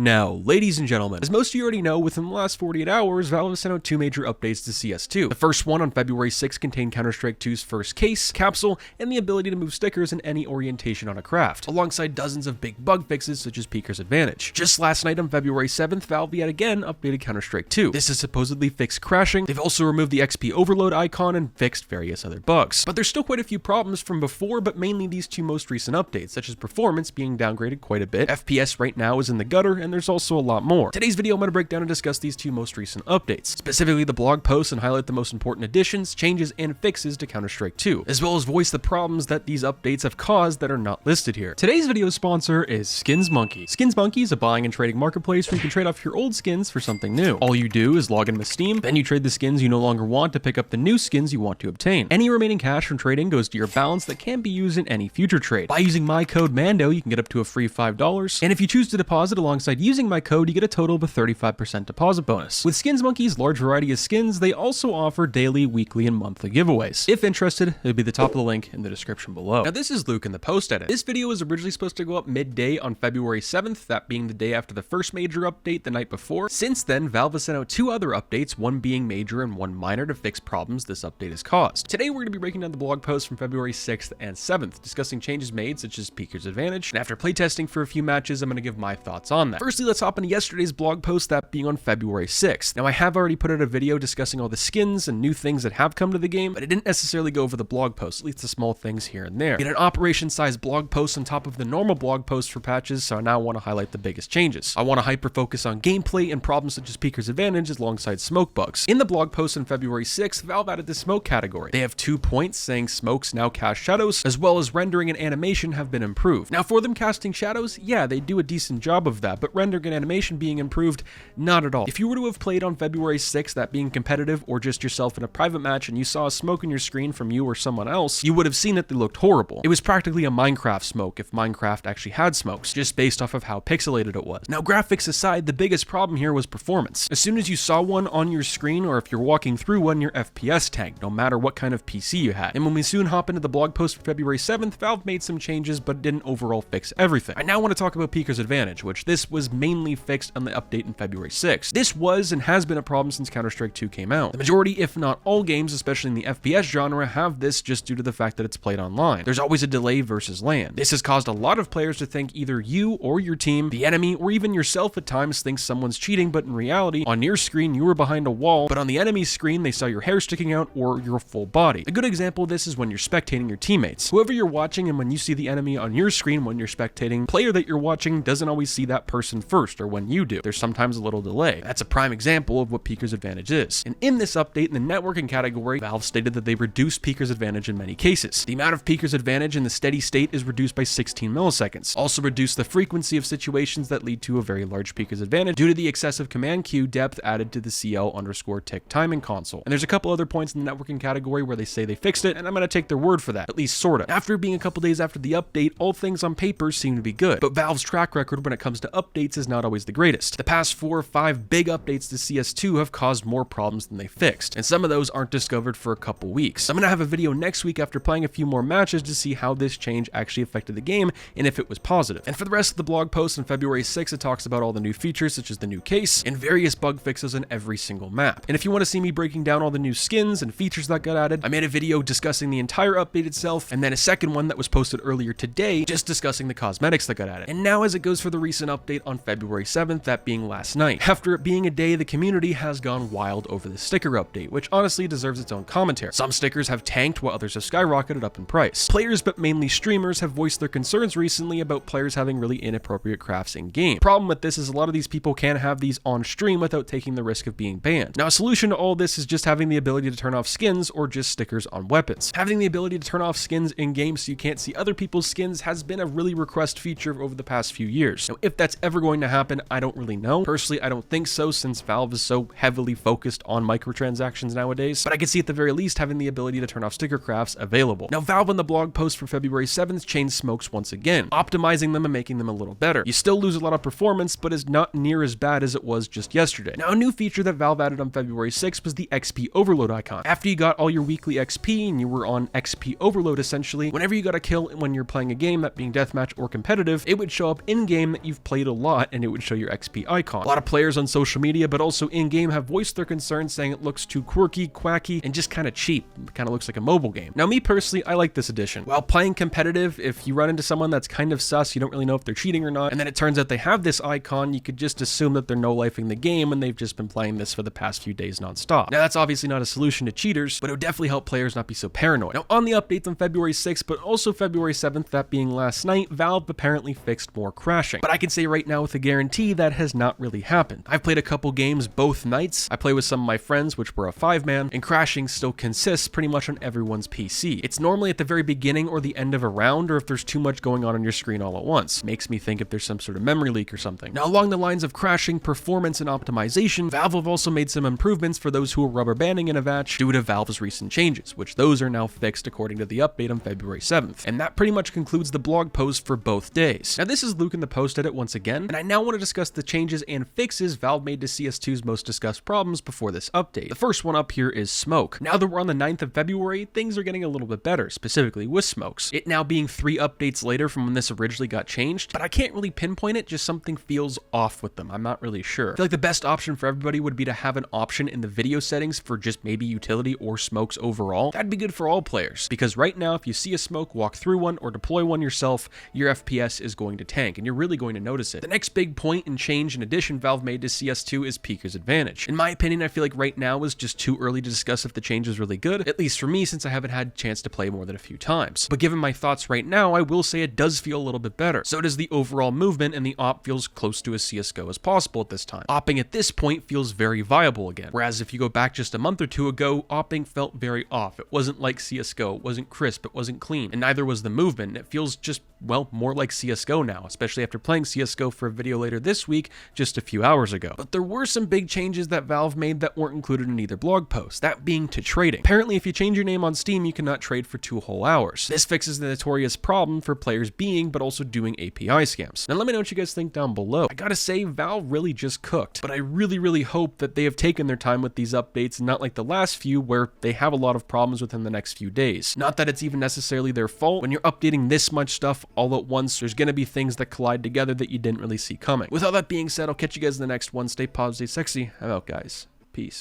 Now, ladies and gentlemen, as most of you already know, within the last 48 hours, Valve has sent out two major updates to CS2. The first one on February 6th contained Counter-Strike 2's first case, capsule, and the ability to move stickers in any orientation on a craft, alongside dozens of big bug fixes such as Peeker's Advantage. Just last night on February 7th, Valve yet again updated Counter-Strike 2. This has supposedly fixed crashing. They've also removed the XP overload icon and fixed various other bugs. But there's still quite a few problems from before, but mainly these two most recent updates, such as performance being downgraded quite a bit, FPS right now is in the gutter, and there's also a lot more. Today's video I'm going to break down and discuss these two most recent updates, specifically the blog posts, and highlight the most important additions, changes, and fixes to Counter-Strike 2, as well as voice the problems that these updates have caused that are not listed here. Today's video sponsor is Skins Monkey. Skins Monkey is a buying and trading marketplace where you can trade off your old skins for something new. All you do is log in with Steam, then you trade the skins you no longer want to pick up the new skins you want to obtain. Any remaining cash from trading goes to your balance that can be used in any future trade. By using my code MANDO, you can get up to a free $5, and if you choose to deposit alongside using my code, you get a total of a 35% deposit bonus. With Skins Monkey's large variety of skins, they also offer daily, weekly, and monthly giveaways. If interested, it'll be the top of the link in the description below. Now, this is Luke in the post edit. This video was originally supposed to go up midday on February 7th, that being the day after the first major update the night before. Since then, Valve has sent out two other updates, one being major and one minor, to fix problems this update has caused. Today, we're going to be breaking down the blog posts from February 6th and 7th, discussing changes made, such as Peeker's Advantage, and after playtesting for a few matches, I'm going to give my thoughts on that. Firstly, let's hop into yesterday's blog post, that being on February 6th. Now, I have already put out a video discussing all the skins and new things that have come to the game, but I didn't necessarily go over the blog post, at least the small things here and there. We had an operation-sized blog post on top of the normal blog post for patches, so I now want to highlight the biggest changes. I want to hyper-focus on gameplay and problems such as Peeker's Advantage alongside smoke bugs. In the blog post on February 6th, Valve added the smoke category. They have 2 points saying smokes now cast shadows, as well as rendering and animation have been improved. Now, for them casting shadows, yeah, they do a decent job of that, but rendering and animation being improved, not at all. If you were to have played on February 6th, that being competitive or just yourself in a private match, and you saw a smoke on your screen from you or someone else, you would have seen that they looked horrible. It was practically a Minecraft smoke if Minecraft actually had smokes, just based off of how pixelated it was. Now, graphics aside, the biggest problem here was performance. As soon as you saw one on your screen, or if you're walking through one, your FPS tanked, no matter what kind of PC you had. And when we soon hop into the blog post for February 7th, Valve made some changes, but didn't overall fix everything. I now want to talk about Peeker's Advantage, which this was mainly fixed on the update in February 6th. This was and has been a problem since Counter-Strike 2 came out. The majority, if not all games, especially in the FPS genre, have this just due to the fact that it's played online. There's always a delay versus LAN. This has caused a lot of players to think either you or your team, the enemy, or even yourself at times thinks someone's cheating, but in reality, on your screen, you were behind a wall, but on the enemy's screen, they saw your hair sticking out or your full body. A good example of this is when you're spectating your teammates. Whoever you're watching, and when you see the enemy on your screen when you're spectating, player that you're watching doesn't always see that person first, or when you do. There's sometimes a little delay. That's a prime example of what Peeker's Advantage is. And in this update, in the networking category, Valve stated that they reduced Peeker's Advantage in many cases. The amount of Peeker's Advantage in the steady state is reduced by 16 milliseconds. Also reduced the frequency of situations that lead to a very large Peeker's Advantage due to the excessive command queue depth added to the CL_tick timing console. And there's a couple other points in the networking category where they say they fixed it, and I'm going to take their word for that, at least sorta. After being a couple days after the update, all things on paper seem to be good, but Valve's track record when it comes to updates is not always the greatest. The past 4 or 5 big updates to CS2 have caused more problems than they fixed, and some of those aren't discovered for a couple weeks. I'm going to have a video next week after playing a few more matches to see how this change actually affected the game and if it was positive. And for the rest of the blog post on February 6th, it talks about all the new features such as the new case and various bug fixes in every single map. And if you want to see me breaking down all the new skins and features that got added, I made a video discussing the entire update itself, and then a second one that was posted earlier today just discussing the cosmetics that got added. And now as it goes for the recent update on February 7th, that being last night. After it being a day, the community has gone wild over the sticker update, which honestly deserves its own commentary. Some stickers have tanked while others have skyrocketed up in price. Players, but mainly streamers, have voiced their concerns recently about players having really inappropriate crafts in game. Problem with this is a lot of these people can't have these on stream without taking the risk of being banned. Now, a solution to all this is just having the ability to turn off skins or just stickers on weapons. Having the ability to turn off skins in game so you can't see other people's skins has been a really requested feature over the past few years. Now, if that's ever going to happen, I don't really know. Personally, I don't think so, since Valve is so heavily focused on microtransactions nowadays, but I could see at the very least having the ability to turn off sticker crafts available. Now, Valve on the blog post for February 7th changed smokes once again, optimizing them and making them a little better. You still lose a lot of performance, but is not near as bad as it was just yesterday. Now, a new feature that Valve added on February 6th was the XP overload icon. After you got all your weekly XP and you were on XP overload essentially, whenever you got a kill when you're playing a game, that being deathmatch or competitive, it would show up in-game that you've played a lot lot and it would show your XP icon. A lot of players on social media, but also in-game, have voiced their concerns saying it looks too quirky, quacky, and just kind of cheap. It kind of looks like a mobile game. Now, me personally, I like this addition. While playing competitive, if you run into someone that's kind of sus, you don't really know if they're cheating or not, and then it turns out they have this icon, you could just assume that they're no-lifing the game and they've just been playing this for the past few days non-stop. Now, that's obviously not a solution to cheaters, but it would definitely help players not be so paranoid. Now, on the updates on February 6th, but also February 7th, that being last night, Valve apparently fixed more crashing. But I can say right now with a guarantee that has not really happened. I've played a couple games both nights. I play with some of my friends, which were a 5-man, and crashing still consists pretty much on everyone's PC. It's normally at the very beginning or the end of a round, or if there's too much going on your screen all at once. Makes me think if there's some sort of memory leak or something. Now, along the lines of crashing, performance, and optimization, Valve have also made some improvements for those who were rubber banding in a match due to Valve's recent changes, which those are now fixed according to the update on February 7th. And that pretty much concludes the blog post for both days. Now, this is Luke in the post edit once again, and I now want to discuss the changes and fixes Valve made to CS2's most discussed problems before this update. The first one up here is smoke. Now that we're on the 9th of February, things are getting a little bit better, specifically with smokes. It now being 3 updates later from when this originally got changed, but I can't really pinpoint it, just something feels off with them. I'm not really sure. I feel like the best option for everybody would be to have an option in the video settings for just maybe utility or smokes overall. That'd be good for all players, because right now if you see a smoke, walk through one, or deploy one yourself, your FPS is going to tank, and you're really going to notice it. The next big point and change and addition Valve made to CS2 is Peeker's Advantage. In my opinion, I feel like right now is just too early to discuss if the change is really good, at least for me, since I haven't had a chance to play more than a few times. But given my thoughts right now, I will say it does feel a little bit better. So does the overall movement, and the op feels close to as CSGO as possible at this time. Opping at this point feels very viable again, whereas if you go back just a month or two ago, opping felt very off. It wasn't like CSGO, it wasn't crisp, it wasn't clean, and neither was the movement. It feels just, well, more like CSGO now, especially after playing CSGO for a video later this week, just a few hours ago. But there were some big changes that Valve made that weren't included in either blog post, that being to trading. Apparently, if you change your name on Steam, you cannot trade for 2 whole hours. This fixes the notorious problem for players being, but also doing API scams. Now let me know what you guys think down below. I gotta say, Valve really just cooked, but I really hope that they have taken their time with these updates, and not like the last few where they have a lot of problems within the next few days. Not that it's even necessarily their fault. When you're updating this much stuff all at once, there's gonna be things that collide together that you didn't really see coming. With all that being said, I'll catch you guys in the next one. Stay positive, stay sexy. I'm out, guys.